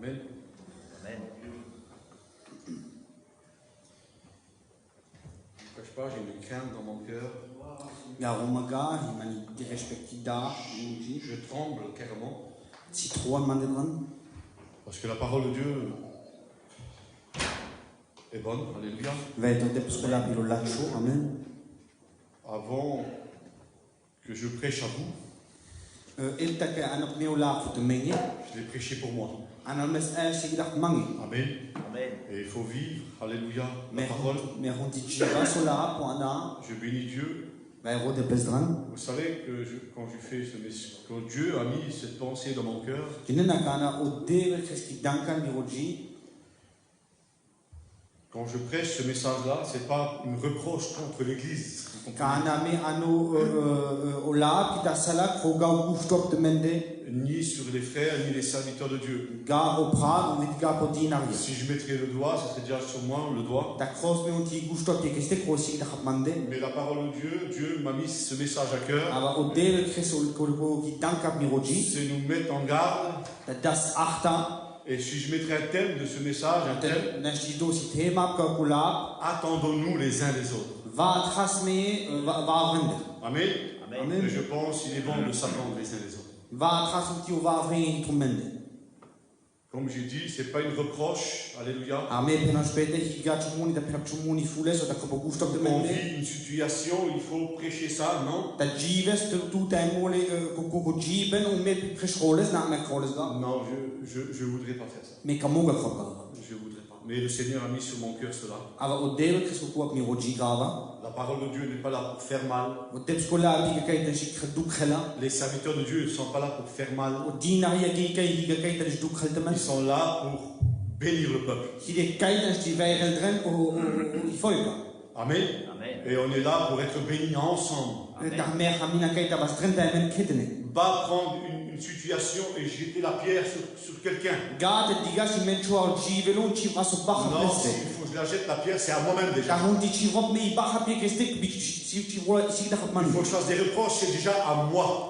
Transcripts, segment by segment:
Amen. Amen. Je ne cache pas, j'ai une crainte dans mon cœur. Je tremble carrément. Parce que la parole de Dieu est bonne. Alléluia. Avant que je prêche à vous, je l'ai prêché pour moi. Amen. Amen. Et il faut vivre, alléluia, la parole. Je bénis Dieu. Vous savez que quand je fais ce message, quand Dieu a mis cette pensée dans mon cœur, quand je prêche ce message-là, ce n'est pas une reproche contre l'Église. Ni sur les frères, ni les serviteurs de Dieu. Si je mettrais le doigt, ce serait déjà sur moi le doigt. Mais la parole de Dieu, Dieu m'a mis ce message à cœur. C'est nous mettre en garde. Et si je mettrais un thème de ce message, un thème, attendons-nous les uns les autres. Amen. Amen. Et je pense qu'il est bon de s'attendre les uns les autres. Comme j'ai dit, ce n'est pas une reproche. Alléluia. On vit une situation, il faut prêcher ça, non? Non, je ne voudrais pas faire ça. Je voudrais pas. Mais le Seigneur a mis sur mon cœur cela. La parole de Dieu n'est pas là pour faire mal. Les serviteurs de Dieu ne sont pas là pour faire mal. Ils sont là pour bénir le peuple. Amen. Amen. Et on est là pour être bénis ensemble. Amen. Pas prendre une situation et jeter la pierre sur quelqu'un. Non, s'il faut que je la jette la pierre, c'est à moi-même déjà. Il faut que je fasse des reproches, c'est déjà à moi.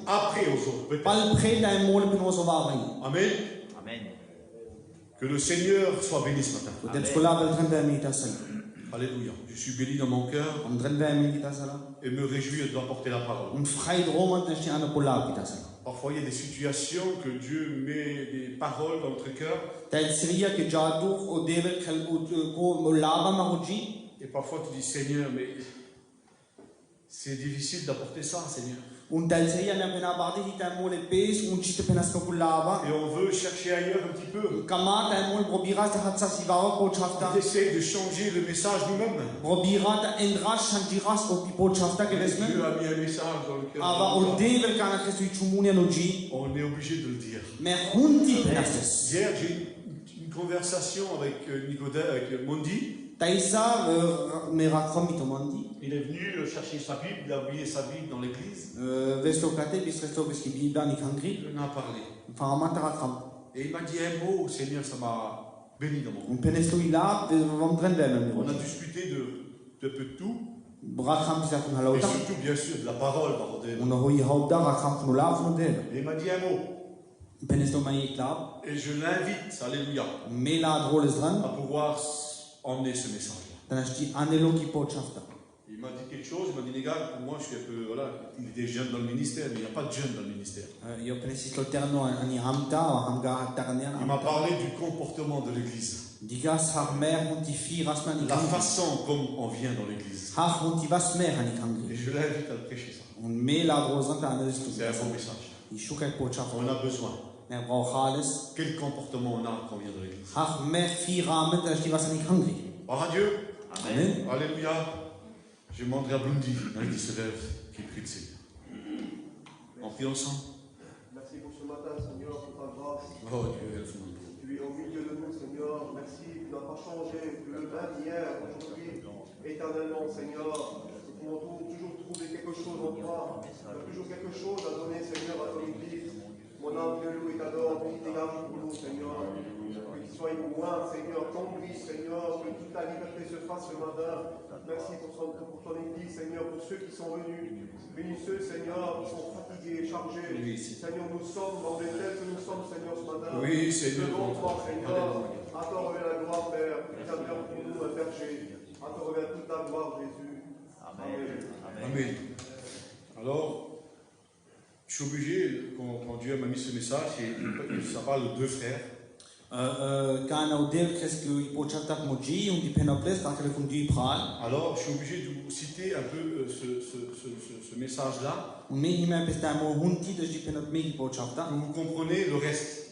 Après aux autres, peut-être. Amen. Amen. Que le Seigneur soit béni ce matin. Alléluia. Je suis béni dans mon cœur et me réjouis d'apporter la parole. Parfois, il y a des situations que Dieu met des paroles dans notre cœur. Et parfois, tu dis, Seigneur, mais c'est difficile d'apporter ça, Seigneur. Et on veut chercher ailleurs un petit peu. On essaie de changer le message nous-mêmes. Dieu a mis un message dans le cœur. On est obligé de le dire. Hier, j'ai eu une conversation avec Nicodème, avec Mondi. Il est venu chercher sa Bible, il a oublié sa Bible dans l'église. Il en a parlé. Et il m'a dit un mot, Seigneur, ça m'a béni dans mon cœur. On a discuté de peu de tout. Et surtout, bien sûr, de la parole. Et il m'a dit un mot. Et je l'invite, alléluia, à pouvoir emmener ce message-là. Il m'a dit quelque chose, il m'a dit, les gars, pour moi, je suis un peu, voilà, il était jeune dans le ministère, mais il n'y a pas de jeunes dans le ministère. Il m'a parlé du comportement de l'église. La façon comme on vient dans l'église. Et je l'invite à le prêcher ça. C'est un bon message. On a besoin. Quel comportement on a quand on vient dans l'église. Par Dieu. Amen. Alléluia. Je demanderai à Blundi, qui se lève, qui prie le Seigneur. On prie ensemble. Merci pour ce matin, Seigneur, pour ta grâce. Oh Dieu, Tu es au milieu de nous, Seigneur. Merci, tu n'as pas changé. Tu le même hier, aujourd'hui, éternellement, Seigneur. Nous pouvons toujours trouver quelque chose en toi. Tu as toujours quelque chose à donner, Seigneur, à ton Église. Mon âme te loue et t'adore. Bénis tes gardes pour nous, Seigneur. Que tu sois loin, Seigneur, conduis, Seigneur, que toute ta liberté se fasse ce matin. Merci pour ton Église, Seigneur, pour ceux qui sont venus. Bénis ceux, Seigneur, qui sont fatigués et chargés. Oui. Seigneur, nous sommes dans les tels que nous sommes, Seigneur, ce matin. Oui, Seigneur. Devant toi, Seigneur. À toi revient la gloire, Père. Tu as bien pour nous un berger. À toi revient toute la gloire, Jésus. Amen. Amen. Alors, je suis obligé, quand Dieu m'a mis ce message, ça parle de deux frères. Alors, je suis obligé de vous citer un peu ce message-là. Pour vous comprenez le reste.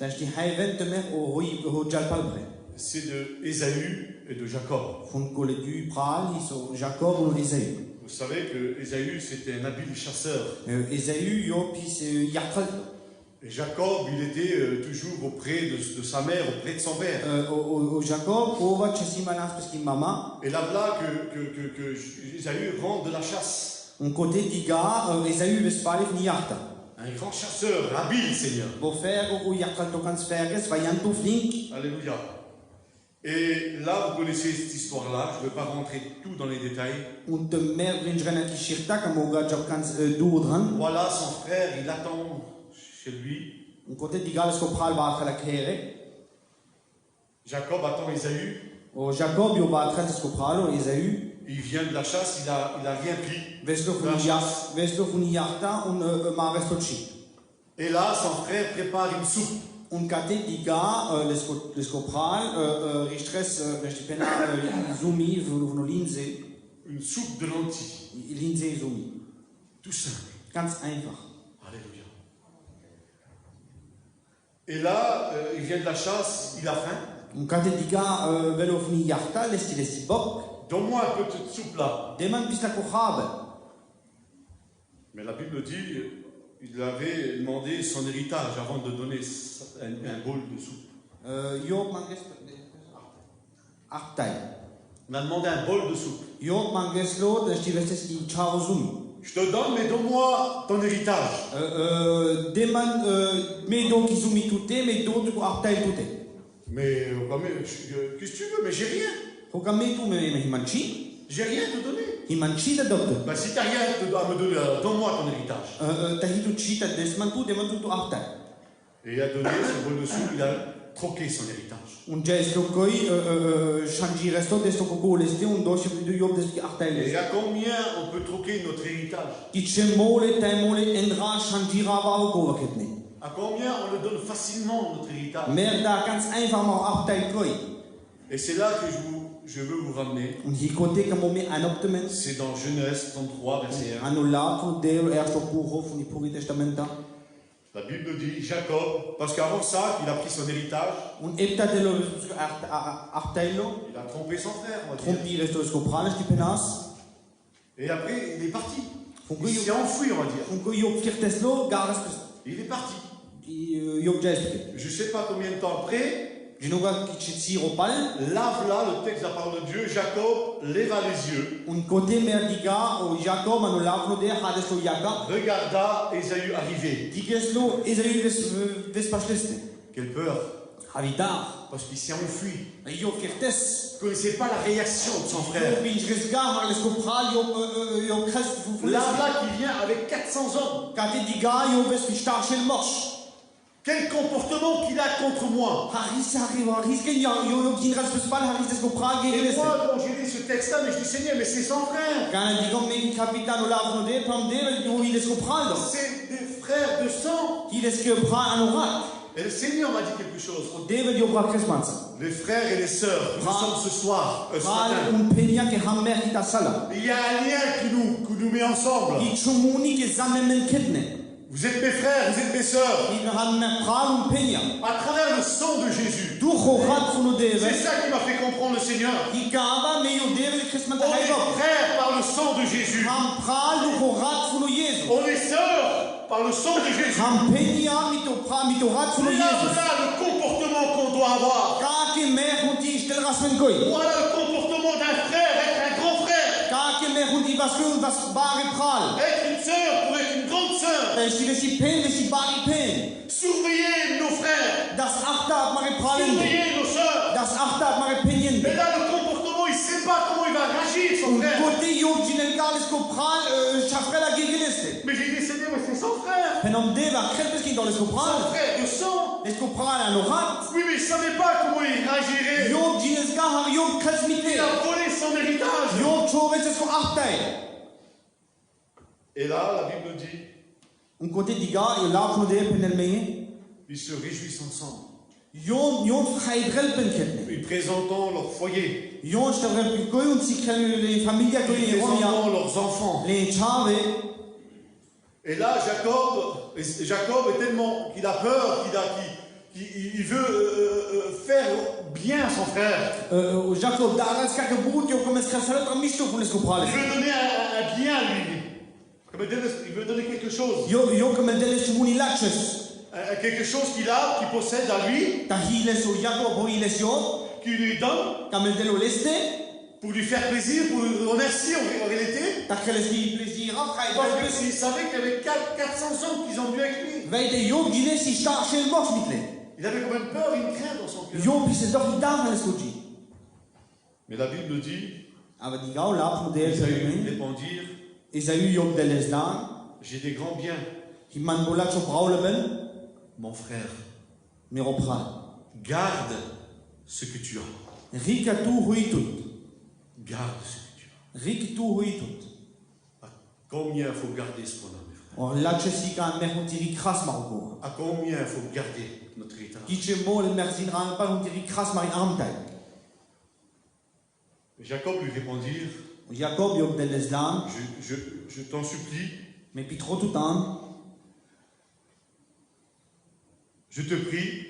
C'est de Ésaü et de Jacob. Vous savez que Ésaü c'était un habile chasseur. Et Jacob, il était toujours auprès de sa mère, auprès de son père. Et là-bas que Ésaü rentre de la chasse. Un grand chasseur, habile, Seigneur. Alléluia. Et là, vous connaissez cette histoire-là. Je ne vais pas rentrer tout dans les détails. Voilà, son frère, il attend chez lui. Jacob attend Ésaü. Il vient de la chasse, il a rien pris. Et là, son frère prépare une soupe. Une soupe de lentilles. Tout simple. Alléluia. Et là, il vient de la chasse, il a faim. Donne-moi un peu de cette soupe là. Mais la Bible dit, il avait demandé son héritage avant de donner un bol de soupe. Il a demandé un bol de soupe. Je te donne, mais donne-moi ton héritage. Mais qu'est-ce que tu veux? Mais j'ai rien. J'ai rien à te donner. Bah, si tu n'as rien à me donner, donne-moi ton héritage. Et il a donné ce bol de soupe, il a troqué son héritage. Et à combien on peut troquer notre héritage? À combien on le donne facilement, notre héritage? Et c'est là que je veux vous ramener. C'est dans Genèse 33, verset 1. La Bible dit Jacob, parce qu'avant ça, il a pris son héritage. Il a trompé son frère, on va dire. Et après, il est parti. Il s'est enfui, on va dire. Il est parti. Je ne sais pas combien de temps après. Là, le texte de la parole de Dieu, Jacob leva les yeux. Regarda Ésaü arriver. Quelle peur. Parce qu'il s'est enfui. Il ne connaissait pas la réaction de son frère. Là, qui vient avec 400 hommes. Quel comportement qu'il a contre moi. Et moi, quand j'ai lu ce texte-là, mais je dis Seigneur, mais c'est son frère. C'est des frères de sang. Et le Seigneur m'a dit quelque chose. Les frères et les sœurs, nous sommes ce soir, ce matin. Il y a un lien qui nous met ensemble. Vous êtes mes frères, vous êtes mes sœurs. À travers le sang de Jésus. C'est ça qui m'a fait comprendre le Seigneur. On est frères par le sang de Jésus. On est sœurs par le sang de Jésus. Voilà le comportement qu'on doit avoir. Voilà le comportement d'un frère, être un grand frère. Être une sœur pour être une grande sœur. Surveiller nos frères. Surveiller nos sœurs. Mais là, le comportement, il ne sait pas comment il va réagir, son frère. Mais j'ai dit, Seigneur, mais c'est son frère. Son frère de sang. Oui, mais il ne savait pas comment il réagirait. Il a volé son héritage. Et là, la Bible dit, ils se réjouissent ensemble. Ils présentent leur foyer. Ils présentent leurs enfants. Et là, Jacob est tellement qu'il a peur, qu'il veut faire bien à son frère. Il veut donner un bien à lui. Il veut donner quelque chose. Quelque chose qu'il a, qu'il possède à lui, qu'il lui donne, pour lui faire plaisir, pour le remercier en réalité. Parce qu'il savait qu'il y avait 400 hommes qui ont bu avec lui. Il avait quand même peur, une crainte dans son cœur. Mais la Bible dit, Esaü répondirent, j'ai des grands biens. Mon frère, garde ce que tu as. Garde ce que tu as. À combien il faut garder ce qu'on a, mes frères? À combien il faut garder notre héritage? Jacob lui répondit, je t'en supplie, je te prie,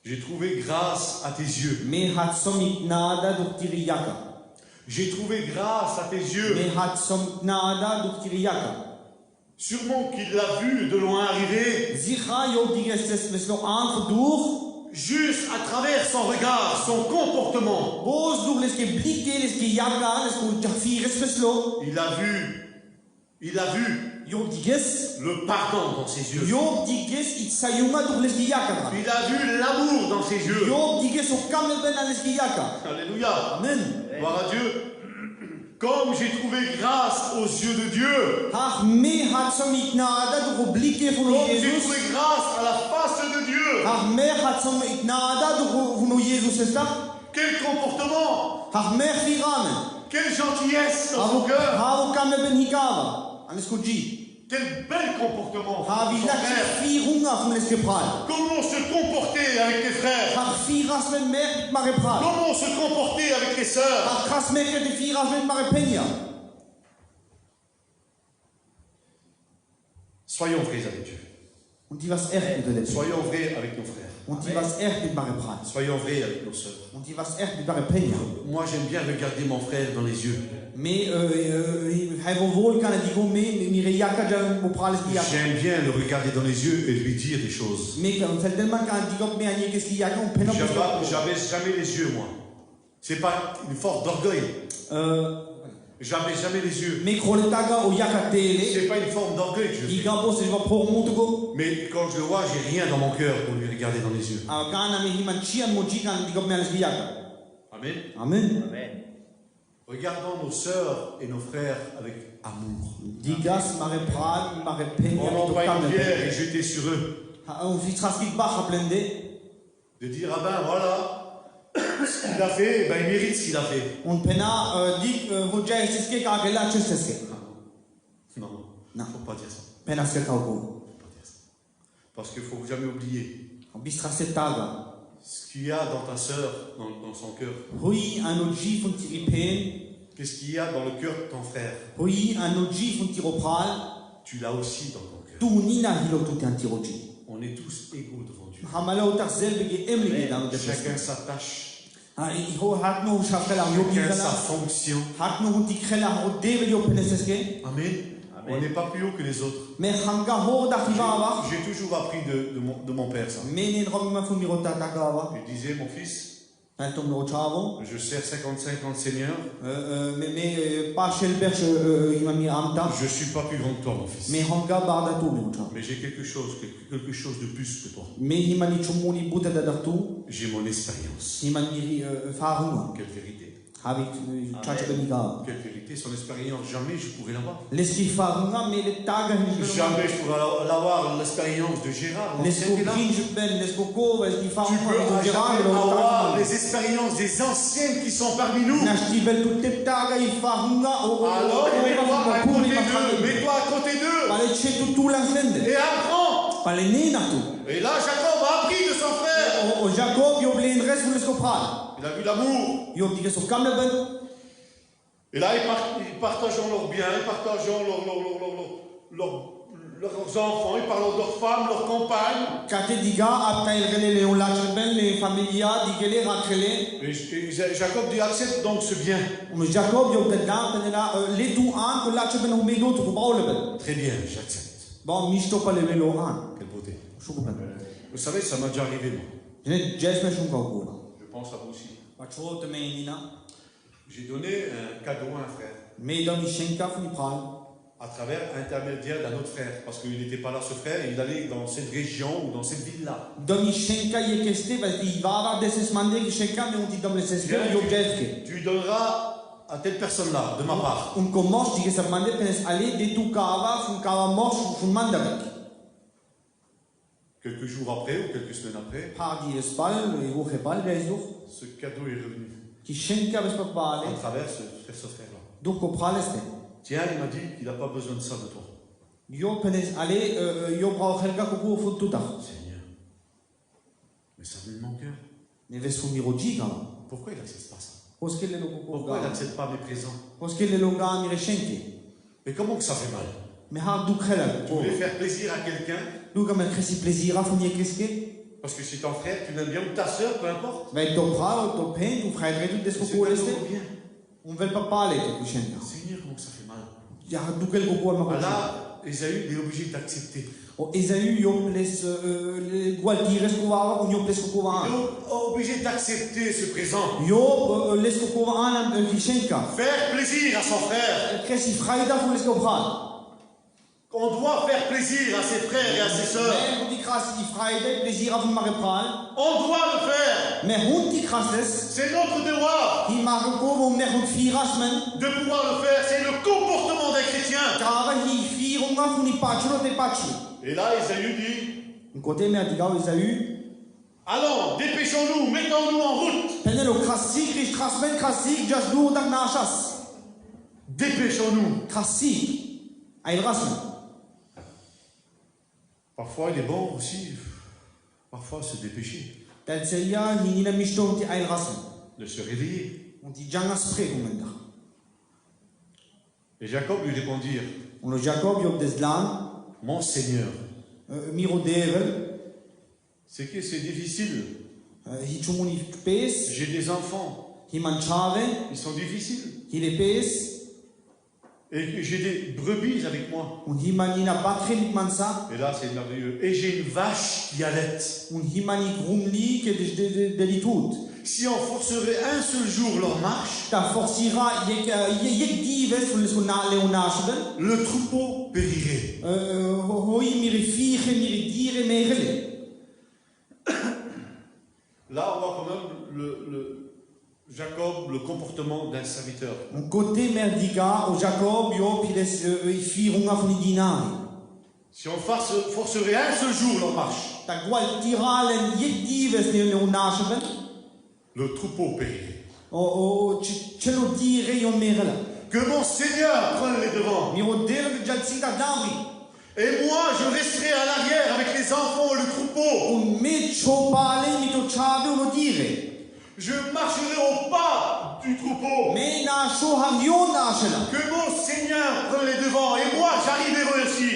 j'ai trouvé grâce à tes yeux. J'ai trouvé grâce à tes yeux. Sûrement qu'il l'a vu de loin arriver. Juste à travers son regard, son comportement. Il a vu le pardon dans ses yeux. Il a vu l'amour dans ses yeux. Alléluia. Amen. Gloire à Dieu. Comme j'ai trouvé grâce aux yeux de Dieu. Comme j'ai trouvé grâce à la face de Dieu. Quel comportement. Quelle gentillesse dans son cœur. Quel bel comportement. Comment se comporter avec tes frères. Comment se comporter avec tes sœurs. Soyons vrais avec Dieu. Soyons vrais avec nos frères. Soyons vrais avec nos sœurs. Moi j'aime bien regarder mon frère dans les yeux. J'aime bien le regarder dans les yeux et lui dire des choses. J'avais jamais les yeux, moi. C'est pas une force d'orgueil. J'avais jamais les yeux. C'est pas une forme d'orgueil que je fais. Mais quand je le vois, j'ai rien dans mon cœur pour lui regarder dans les yeux. Amen. Amen. Regardons nos sœurs et nos frères avec amour. On envoie une pierre et jeter sur eux. De dire, ah ben voilà, ce qu'il a fait, ben il mérite ce qu'il a fait. Non, il ne faut pas dire ça. Parce qu'il ne faut jamais oublier ce qu'il y a dans ta sœur, dans son cœur. Qu'est-ce qu'il y a dans le cœur de ton frère? Tu l'as aussi dans ton cœur. On est tous égaux devant Dieu. Chacun sa tâche. Chacun sa fonction. Amen. On n'est pas plus haut que les autres. J'ai toujours appris de mon père ça. Il disait, mon fils, Je sers 55 ans de Seigneur. Je ne suis pas plus grand que toi, mon fils. Mais j'ai quelque chose de plus que toi. J'ai mon expérience. Quelle vérité. Quelle vérité, son expérience, jamais je pourrais l'avoir. Jamais je pourrais l'avoir, l'expérience de Gérard. Tu peux avoir les expériences des anciens qui sont parmi nous. Alors mets-toi à côté d'eux et apprends. Et là, Jacob a appris de son frère. Il a vu l'amour. Et là, ils partagent leurs biens, ils partagent leurs enfants, ils parlent de leurs femmes, leurs compagnes. Et Jacob dit, accepte donc ce bien. Très bien, j'accepte. Quelle beauté. Vous savez, ça m'a déjà arrivé, moi. Je pense à vous aussi. J'ai donné un cadeau à un frère. À travers l'intermédiaire d'un autre frère. Parce qu'il n'était pas là, ce frère, et il allait dans cette région ou dans cette ville-là. Tu donneras à telle personne-là, de ma part. Quelques jours après ou quelques semaines après, ce cadeau est revenu. À travers ce frère-là. Tiens, il m'a dit qu'il n'a pas besoin de ça de toi. Seigneur, mais ça venait de mon cœur. Pourquoi il n'accepte pas ça? Pourquoi il n'accepte pas mes présents? Mais comment que ça fait mal? Tu voulais faire plaisir à quelqu'un? Parce que c'est ton frère, tu l'aimes bien, ou ta soeur, peu importe. C'est pas bien. Seigneur, comment ça fait mal? Là, Ésaü est obligé d'accepter. Il est obligé d'accepter ce présent. Faire plaisir à son frère. On doit faire plaisir à ses frères et à ses sœurs. On doit le faire. C'est notre devoir. De pouvoir le faire, c'est le comportement d'un chrétien. Et là, Ésaü dit, allons, dépêchons-nous, mettons-nous en route. Dépêchons-nous. Parfois, il est bon aussi, parfois, se dépêcher. De se réveiller. Et Jacob lui répondit, mon Seigneur, c'est que c'est difficile. J'ai des enfants. Ils sont difficiles. Et j'ai des brebis avec moi. Et là, c'est merveilleux. Et j'ai une vache qui allaite. Si on forcerait un seul jour leur marche, le troupeau périrait. Là, on voit quand même Jacob, le comportement d'un serviteur. Si on forcerait un seul jour leur marche, le troupeau périrait. Que mon Seigneur prenne les devants. Et moi, je resterai à l'arrière avec les enfants et le troupeau. Je marcherai au pas du troupeau. Que mon Seigneur prenne les devants et moi, j'arriverai aussi.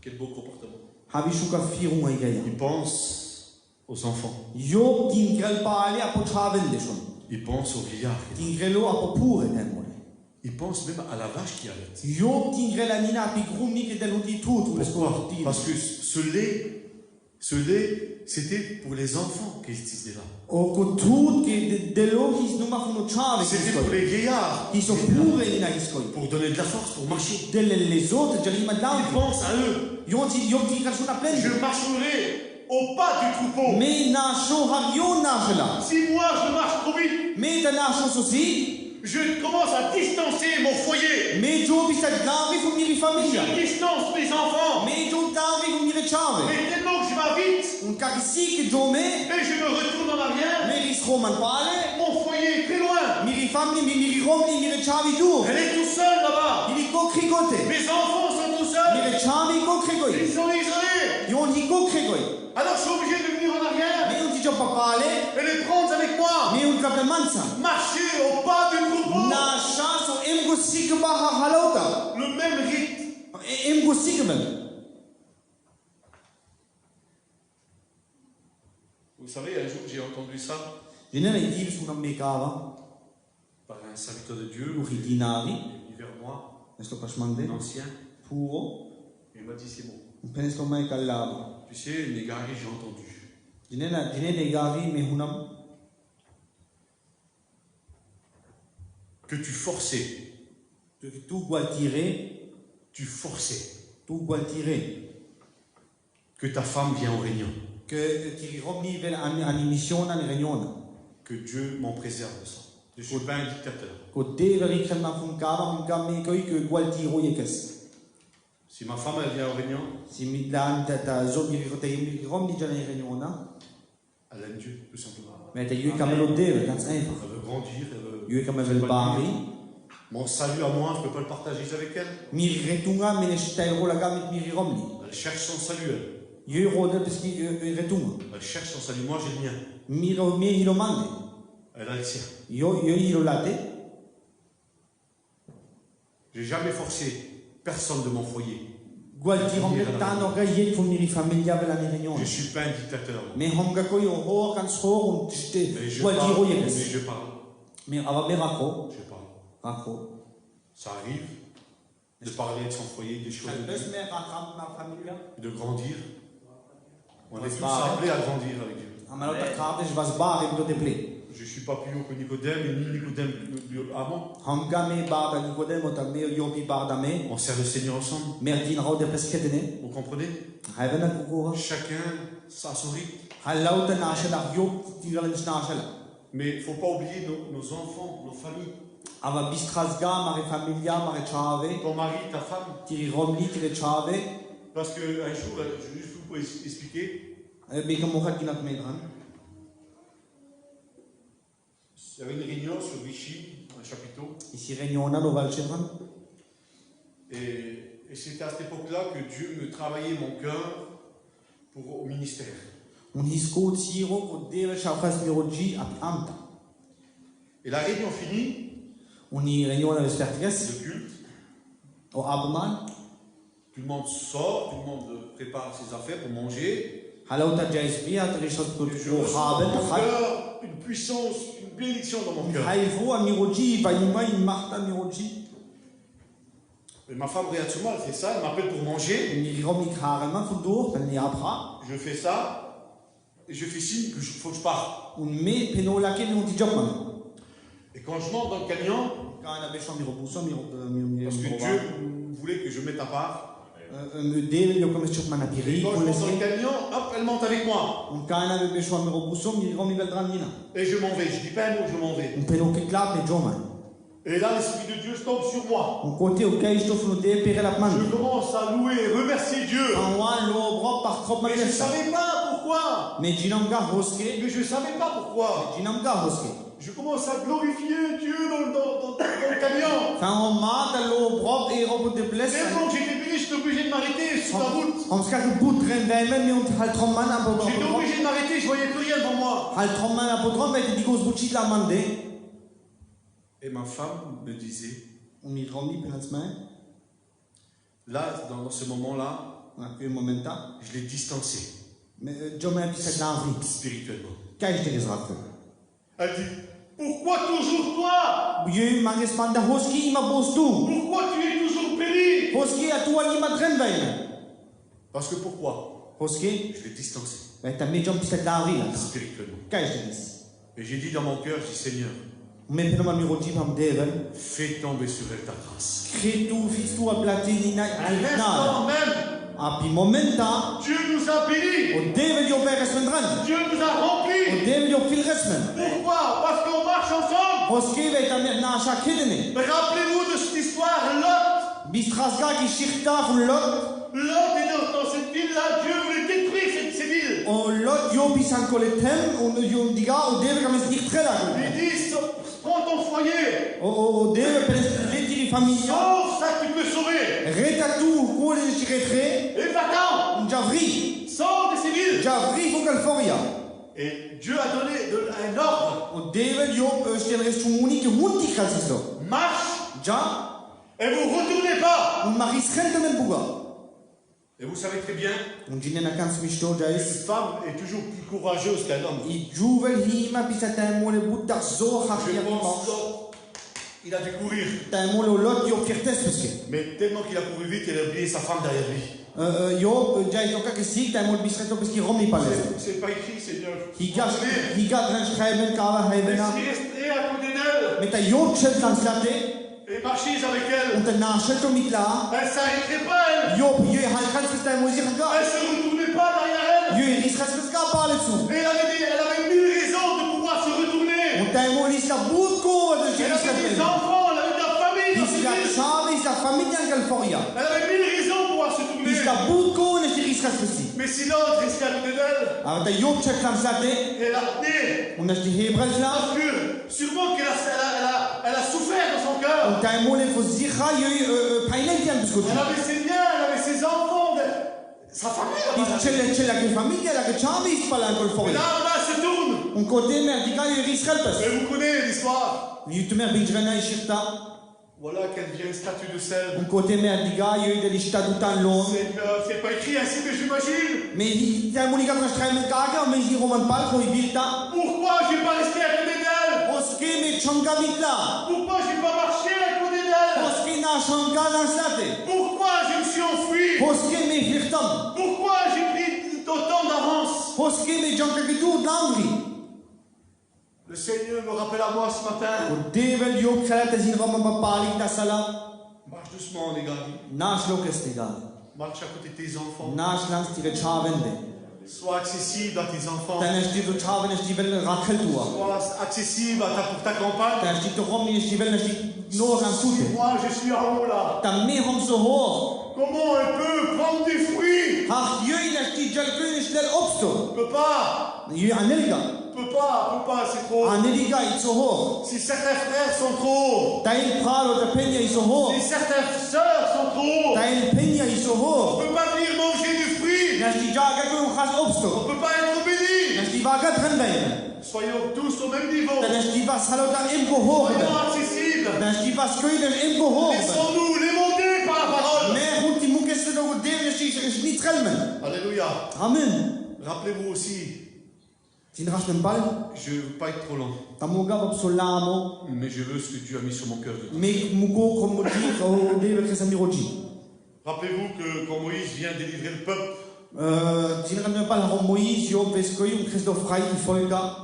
Quel beau comportement. Il pense aux enfants. Il pense aux vieillards. Il pense même à la vache qui allait. Pourquoi? Parce que ce lait, c'était pour les enfants qu'ils disaient là. C'était pour les vieillards. Pour donner de la force, pour marcher. Il pense à eux. Je marcherai au pas du troupeau. Si moi je marche trop vite, je commence à distancer mon foyer. Je distance mes enfants. Mais tellement que je vais vite, et je me retourne en arrière, mon foyer est très loin. Elle est tout seule là-bas. Mes enfants sont tout seuls. Ils sont isolés. Alors je suis obligé de venir en arrière et les prendre avec moi. Marcher au pas du troupeau. Le même rythme. Vous savez, un jour j'ai entendu ça par un serviteur de Dieu. Il est venu vers moi, un ancien. Il m'a dit c'est bon. Tu sais, les gars, j'ai entendu que tu forçais. Tu forçais. Que ta femme vient au réunion. Que Dieu m'en préserve de ça. Je ne suis pas un dictateur. Si ma femme elle vient au réunion, elle aime Dieu, tout simplement. Elle veut grandir, mon salut à moi, je ne peux pas le partager avec elle. Elle cherche son salut, elle. Elle cherche son salut, moi j'ai le mien. Elle a le sien. J'ai jamais forcé personne de mon foyer. Je ne suis pas un dictateur. Mais je parle. Ça arrive de parler de son foyer, des choses de Dieu, de grandir. On est tous appelés à grandir avec Dieu. Je ne suis pas plus haut que Nicodème, et ni Nicodème avant. On sert le Seigneur ensemble. Vous comprenez? Chacun a son rythme. Mais il ne faut pas oublier nos enfants, nos familles. Ton mari, ta femme. Parce qu'un jour, je vais juste vous expliquer. Il y avait une réunion sur Vichy, un chapiteau. Et c'était à cette époque-là que Dieu me travaillait mon cœur au ministère. Et la réunion finie, le culte, tout le monde sort, tout le monde prépare ses affaires pour manger. Je ressens dans mon cœur une puissance, une bénédiction dans mon cœur. Et ma femme regarde sur moi, elle fait ça, elle m'appelle pour manger. Je fais ça, et je fais signe qu'il faut que je parte. Et quand je monte dans le camion, parce que Dieu voulait que je mette à part, et quand je monte dans le camion, hop, elle monte avec moi. Et je m'en vais, je ne dis pas un mot, je m'en vais. Et là, l'Esprit de Dieu tombe sur moi. Je commence à louer et remercier Dieu. Mais je ne savais pas pourquoi. Mais je ne savais pas pourquoi. Je commence à glorifier Dieu dans le camion. Tellement que j'étais béni, j'étais obligé de m'arrêter sur la route. J'étais obligé de m'arrêter, je ne voyais plus rien devant moi. Et ma femme me disait, là, dans ce moment-là, je l'ai distancé spirituellement. Elle dit, Pourquoi toujours toi? Je manges panda hoski ima bostu. Pourquoi tu es toujours béni? Hoski atua ima drenveine. Parce que pourquoi? Hoski? Je vais distancer. Ben t'as mis jump pisat lavi là. Spirituellement. Qu'est-ce que c'est? Et j'ai dit dans mon cœur, je dis Seigneur, Mais pelo ma miro jip am deven. fais tomber sur elle ta grâce. Crée tout fils tout à platini na. À l'instant même, A pi momenta. Dieu nous a bénis. O deven yo per resmendran. Dieu nous a remplis. O deven yo fil resmen. Pourquoi? Parce qu'on marche ensemble. Hoski ve ta na shakidene. Rappelez-vous de cette histoire, Lot. Bistrasga ki shirta fun lot. Lot est dans cette ville-là. Dieu voulait détruire ces villes. O lot yo bisan koletem. O yo diga o deven kames iktrela. Il dit, prends ton foyer. O deven per letiri famiglia. Sauve ça que tu peux sauver. Retatu kole shiretre. Et va-t'en. Javri. Sors de ces villes. Javri fun California. Et Dieu a donné un ordre. O deven yo stel resumuni ke munti kalsiso. Marche. Ja. Et vous ne retournez pas. Un marisrel de men buga. Et vous savez très bien, Un jinena kans mishto une jais. femme est toujours plus courageuse qu'un homme. I juvel hima bisata mole buta zo Je hakia pense Lot, il a dû courir. ta mole lot yo firtes peske. Mais tellement qu'il a couru vite, il a oublié sa femme derrière lui. Yo jais toka ke sig ta mole bisreto peski romi pale. C'est pas écrit, Seigneur. Higa dran schreiben kava hebena. Restez à côté d'elle Met ta yo chel translate. et marchez avec elle. Und na shelto mitla. Elle ne s'arrêterait pas, elle. Yo ye halkan ta mozi Elle haga. ne se retournait pas derrière elle. Yo risras peska pale zu. Et elle avait 1000 raisons de pouvoir se retourner. Und ta mole is la butko de Elle avait des Jerusalem. enfants, elle avait de la famille. dans Is cette la ville. chave is la famiglia in California. Elle avait 1000 raisons pour pouvoir se tourner. Is la butko ne risras peski. Mais si l'autre restait à côté d'elle, Aber ta yo chel translate. elle a tenu. Und das die Hebräer Parce que sûrement qu'elle a souffert dans son cœur. Und dein Mole für sich peinlich an Elle avait ses biens, elle avait ses enfants, sa famille. Die c'è la famiglia, la che c'ha visto la col Et fuori. là, elle se tourne. Un côté merdica e Israël Et pas. vous connaissez l'histoire. Io tu mer binjrena ishirta. Voilà qu'elle devient une statue de sel. Un côté merdica io de l'istatutan lon. C'est pas écrit ainsi que j'imagine. Mais dein Mole ga straimen kaga, mais i roman pal ko ibilta. Pourquoi j'ai pas resté à côté d'elle? Oske me chonga vitla. Pourquoi j'ai pas marché à côté d'elle? Oske na chonga lansate. Pourquoi je me suis enfui? Oske me flirtam. Pourquoi j'ai pris autant d'avance? Oske me jonka gedu d'angri. Le Seigneur me rappelle à moi ce matin. O devel yo khalata zin roman papalik ta sala. Marche doucement, les gars. Nash lokestiga. Marche à côté de tes enfants. Nash langs tire chavende. Sois accessible à tes enfants. Dann steht du Chavende Stivel Rakeltua. Sois accessible pour ta compagne. Dann steht du Romi Stivel Nor an Sute. Moi, je suis en haut là. Dann mir hom so hoch. Comment elle peut prendre des fruits? Ach, jöina steht Jal König schnell obsto. Peut pas. Jö Anelga. Peut pas, c'est trop. Anelga ist so hoch. Si certains frères sont trop. Dein Pralo der Peña ist so hoch. Si certaines sœurs sont trop. Dein Peña ist so On hoch. peut pas venir manger du fruit. Dann steht Jaga König has On obsto. peut pas être béni. Dann steht Vaga dran sein. Soyons tous au même niveau. Dann steht was Hallo da im hoch. Soyons accessibles. Dann steht was König im hoch. Laissons-nous les monter par la parole. Mehr und die Muckeste do der ist nicht relmen. Alléluia. Amen. Rappelez-vous aussi, Tin rasmen bal. je ne veux pas être trop long, Tamuga solamo. mais je veux ce que Dieu a mis sur mon cœur. Mais mugo comme dit au deve que ça miroji. Rappelez-vous que quand Moïse vient délivrer le peuple, Tin pas la Moïse yo pescoy un Christophe frei il folga.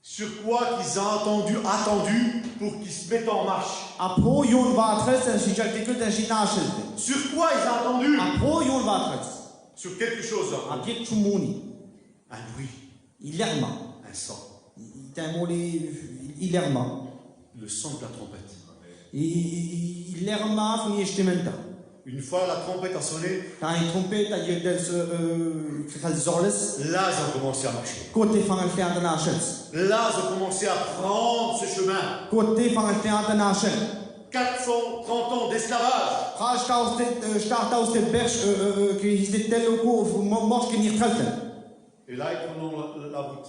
sur quoi qu'ils ont attendu pour qu'ils se mettent en marche. Apo yon vatres si jalte que ta ginachel. Sur quoi ils ont attendu? Apo yon vatres. Sur quelque chose. Apiet chumuni. Un bruit, Il lerma. un son, Il lerma. le son de la trompette. Il lerma funi estimenta. Une fois la trompette a sonné, Quand il trompette a yedel zorles. là ils ont commencé à marcher. Côté fangal teatr nachels. Là ils ont commencé à prendre ce chemin. Côté fangal teatr nachel. 430 ans d'esclavage. Start aus dem Berg, hieß der Teloko, Moschke nicht halten. Et là ils prennent la route.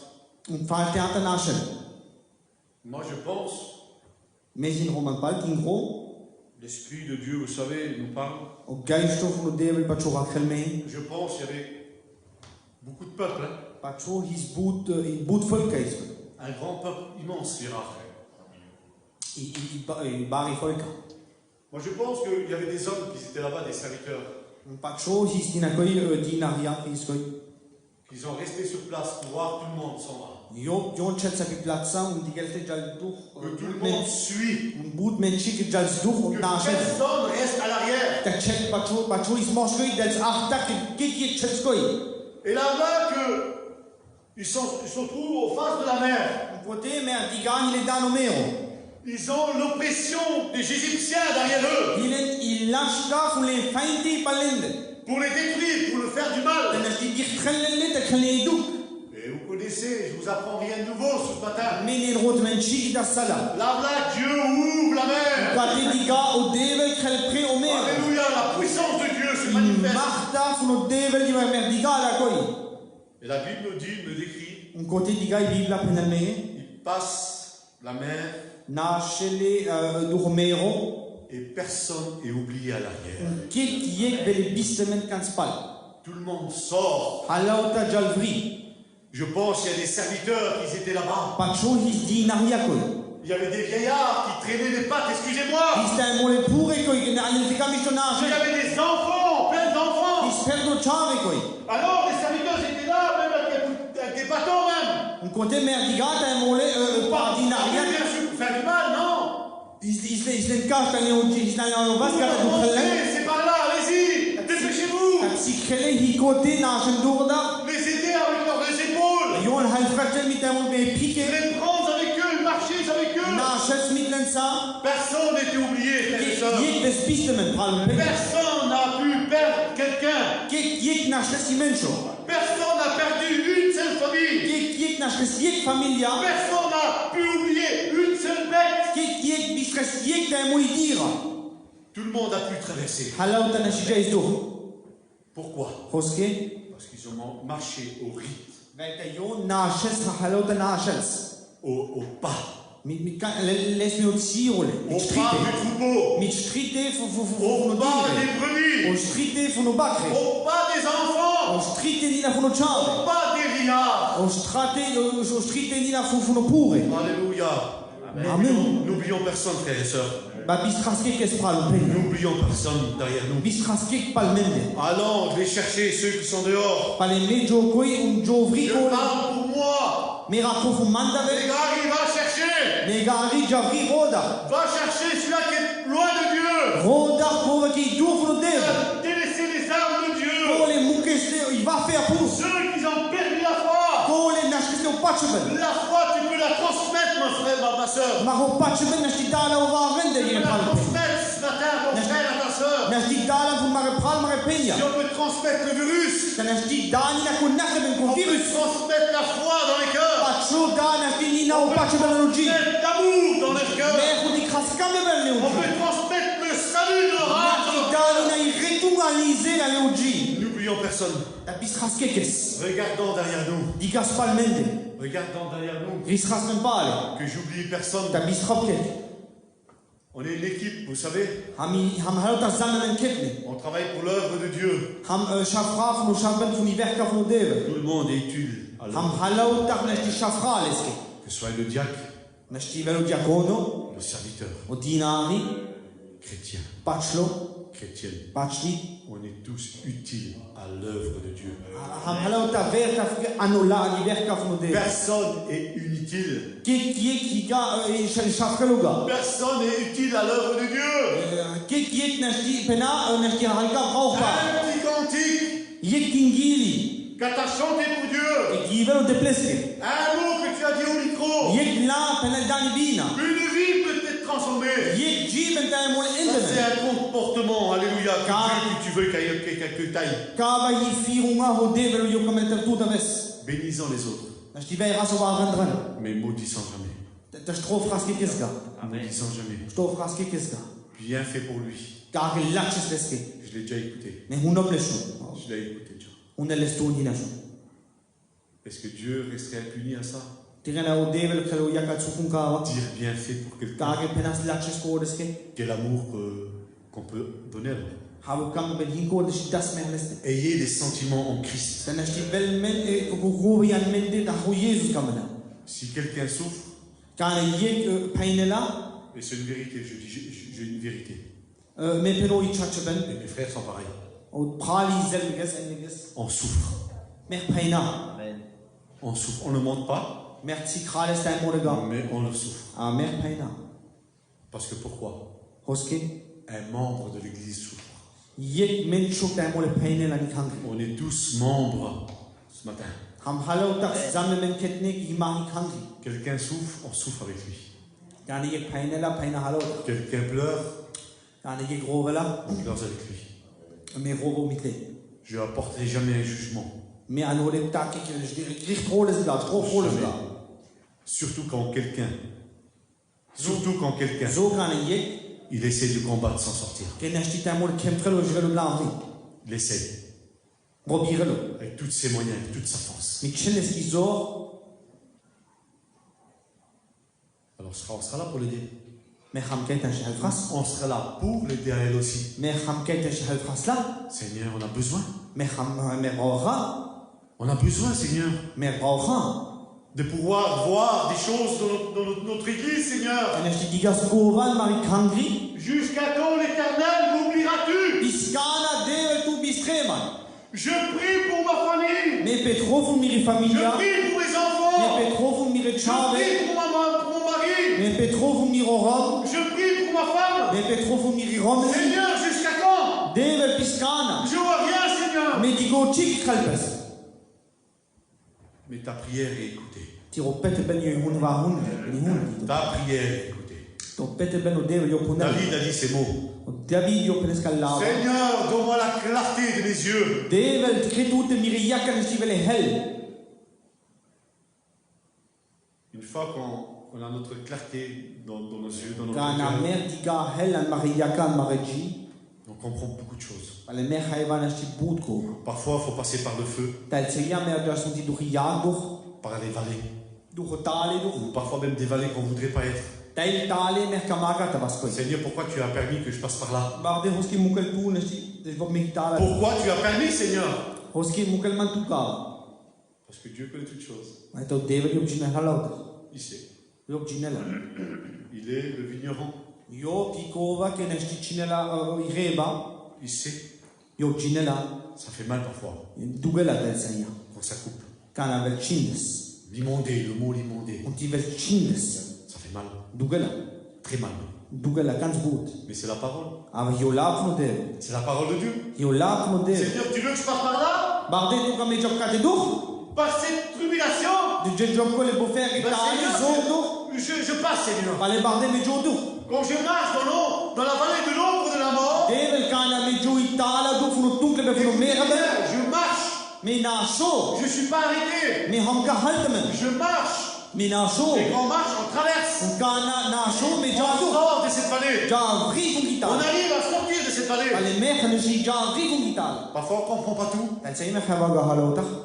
Und fahren Theater nachher. Moi je pense, Mais in Roman Bald in Rom, l'Esprit de Dieu, vous savez, nous parle. o Geiststoff no Devil Pacho Rakelme, Je pense qu'il y avait beaucoup de peuples. Hein. Pacho his boot in boot Völker ist. Un grand peuple immense ira. Moi je pense qu'il y avait des hommes qui étaient là-bas, des serviteurs. Ils ont resté sur place pour voir tout le monde s'en va. Que tout le monde suit. Que personne reste à l'arrière. Et là-bas, ils se trouvent au face de la mer. Ils ont l'oppression des Égyptiens derrière eux. Pour les détruire, pour le faire du mal. Et vous connaissez, je vous apprends rien de nouveau ce matin. Là-bas, Dieu ouvre la mer. Alléluia, la puissance de Dieu se manifeste. Et la Bible me décrit, il passe la mer. Et personne n'est oublié à l'arrière. Tout le monde sort. Je pense qu'il y a des serviteurs qui étaient là-bas. Il y avait des vieillards qui traînaient les pattes, excusez-moi. Il y avait des enfants, plein d'enfants. Alors les serviteurs étaient là, même avec des bâtons même. Pour faire du mal, non? C'est par là, allez-y, dépêchez-vous. Les aider avec leurs épaules. Les prendre avec eux, marcher avec eux. Personne n'était oublié, frères et sœurs. Personne n'a pu perdre quelqu'un. Personne n'a perdu une seule famille. Personne n'a pu oublier une seule bête. Tout le monde a pu traverser. Pourquoi? Parce qu'ils ont marché au rythme. Au pas. Au pas du troupeau. Au pas des brebis. Au pas des enfants. Au pas des vieillards. Alléluia. N'oublions personne, frères et sœurs. N'oublions personne derrière nous. Allons, je vais chercher ceux qui sont dehors. Je parle pour moi. Négari, va chercher. Va chercher celui-là qui est loin de Dieu. Délaisser les armes de Dieu. Ceux qui ont perdu la foi. La foi, tu peux la transmettre, mon frère, ma soeur. Tu peux la transmettre ce matin, mon frère, à ta soeur. Si on peut transmettre le virus, on peut transmettre la foi dans les cœurs. On peut transmettre l'amour dans les cœurs. On peut transmettre le salut de l'orage. N'oublions personne. Regardons derrière nous. Regardons derrière nous. Que j'oublie personne. On est une équipe, vous savez. On travaille pour l'œuvre de Dieu. Tout le monde est utile. Que ce soit le diacre, le serviteur, chrétien, chrétienne. On est tous utiles à l'œuvre de Dieu. Personne est inutile. Personne n'est utile à l'œuvre de Dieu. Un petit cantique que tu as chanté pour Dieu. Un mot que tu as dit au micro. Une vie peut être transformée. C'est un comportement, alléluia, que tu veux que tu ailles. Bénissons les autres. Mais maudissons jamais. Maudissons jamais. Bien fait pour lui. Je l'ai déjà écouté. Je l'ai écouté déjà. Est-ce que Dieu resterait impuni à ça? Dire bien fait pour quelqu'un. Quel amour qu'on peut donner. Ayez des sentiments en Christ. Si quelqu'un souffre, et c'est une vérité, je dis, j'ai une vérité. Et mes frères sont pareils. On souffre. On souffre. On ne monte pas, mais on le souffre. Parce que pourquoi? Un membre de l'église souffre. On est tous membres ce matin. Quelqu'un souffre, on souffre avec lui. Quelqu'un pleure, on pleure avec lui. Je n'apporterai jamais un jugement. Jamais. Surtout quand quelqu'un, il essaie de combattre sans sortir. Il essaie. Avec tous ses moyens, avec toute sa force. Alors on sera là pour l'aider. On sera là pour l'aider à elle aussi. Seigneur, on a besoin. On a besoin, Seigneur, de pouvoir voir des choses dans notre église, Seigneur. Jusqu'à quand, l'Éternel, m'oublieras-tu? Je prie pour ma famille. Je prie pour mes enfants. Je prie pour mon mari. Je prie pour ma femme. Seigneur, jusqu'à quand? Je vois rien, Seigneur. Mais ta prière est écoutée. Ta prière est écoutée. David a dit ces mots. Seigneur, donne-moi la clarté de mes yeux. Une fois qu'on a notre clarté dans nos yeux, dans notre cœur, on comprend beaucoup de choses. Parfois, il faut passer par le feu, par les vallées, ou parfois même des vallées qu'on ne voudrait pas être. Seigneur, pourquoi tu as permis que je passe par là? Pourquoi tu as permis, Seigneur? Parce que Dieu connaît toutes choses. Il sait. Il est le vigneron. Il sait. Ça fait mal parfois. Quand ça coupe. L'immonde, le mot l'immonde. Ça fait mal. Très mal. Mais c'est la parole. C'est la parole de Dieu. Seigneur, tu veux que je passe par là? Par cette tribulation? Je passe, Seigneur. Quand je marche dans la vallée de l'ombre de la mort, je marche. Je ne suis pas arrêté. Je marche. Et quand on marche, on traverse. On sort de cette vallée. On arrive à sortir de cette vallée. Parfois, on ne comprend pas tout.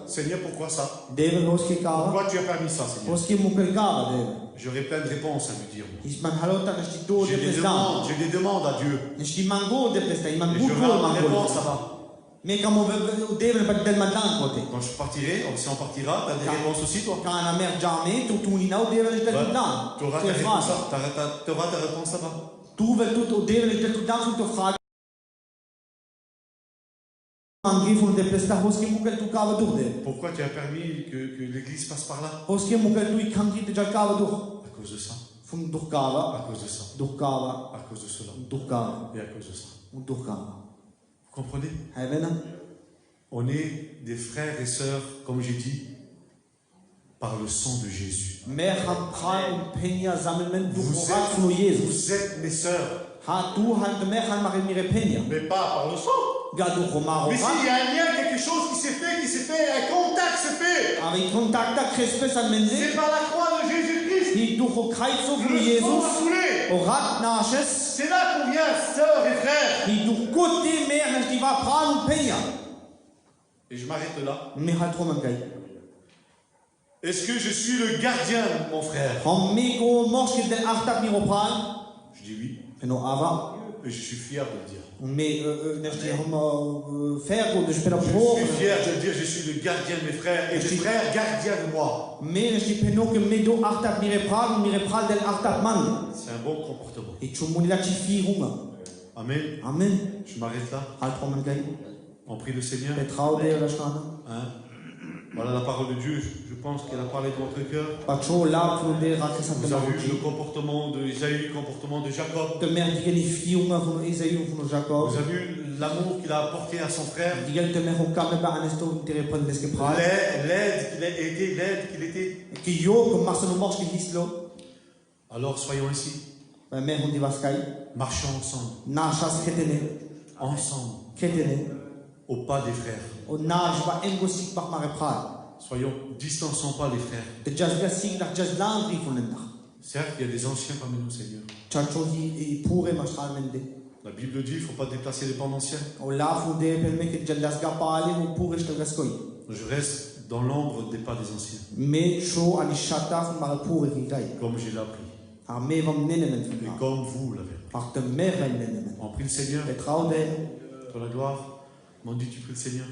Seigneur, pourquoi ça? Pourquoi tu as permis ça, Seigneur? J'aurais plein de réponses à lui dire. J'ai des demandes à Dieu. Et j'aurai une réponse là-bas. Quand je partirai, si on partira, tu as des réponses aussi, toi. Tu auras ta réponse là-bas. Pourquoi tu as permis que l'église passe par là? À cause de ça. À cause de ça. À cause de cela. Et à cause de ça. Vous comprenez? On est des frères et sœurs, comme j'ai dit, par le sang de Jésus. Vous êtes mes sœurs. Mais pas par le sang. Mais s'il y a un lien, quelque chose qui s'est fait, un contact se fait. C'est par la croix de Jésus-Christ. Le sang a coulé. C'est là qu'on vient, sœurs et frères. Et je m'arrête là. Est-ce que je suis le gardien, mon frère? Je dis oui. Et je suis fier de le dire. Mais je suis fier de le dire, je suis le gardien de mes frères et mes frères gardiens de moi. C'est un bon comportement. Amen. Amen. Je m'arrête là. On prie le Seigneur. Hein? Voilà la parole de Dieu. Je pense qu'elle a parlé de votre cœur. Vous avez vu le comportement d'Ésaü, le comportement de Jacob. Vous avez vu l'amour qu'il a apporté à son frère. L'aide qu'il était. Alors soyons ici. Marchons ensemble. Ensemble. Au pas des frères. Soyons, distançons pas les frères. Certes, il y a des anciens parmi nous, Seigneur. La Bible dit qu'il ne faut pas déplacer les bancs d'anciens. Je reste dans l'ombre des pas des anciens. Comme j'ai appris. Et comme vous l'avez appris. On prie le Seigneur. Pour la gloire. Mon Dieu, tu pries le Seigneur.